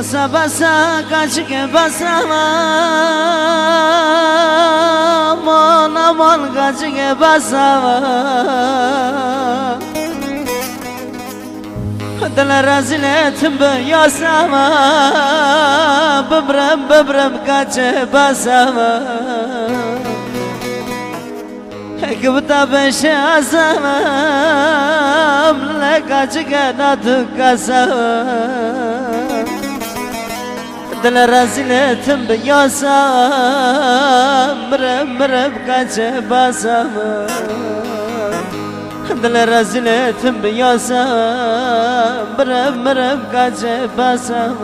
بسا بسا کچک بسا مان امان کچک بسا دل رزلتم بیاسم ببرم کچ بسم کبتا بش ازم لکچ کناتو کسم دل رزلتم بیاسم برم کچ بسم دل رزلتم بیاسم برم کچ بسم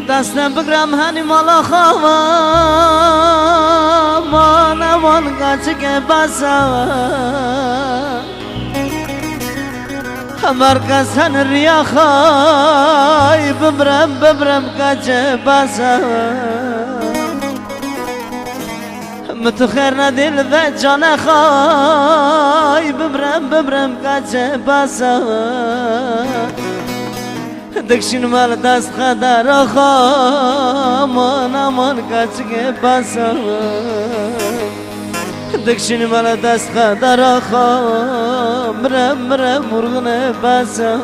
دستم بگرم هنی مالا خواه مان امان کچک بسم مرکز هن ریا خواهی ببرم کچ بسم متو خیر ندیل و جان خواهی ببرم کچ بسم دکشین مال دست خدر آخا مان کچک بسم دکشین مال دست خدر آخا مرم مرغن بسم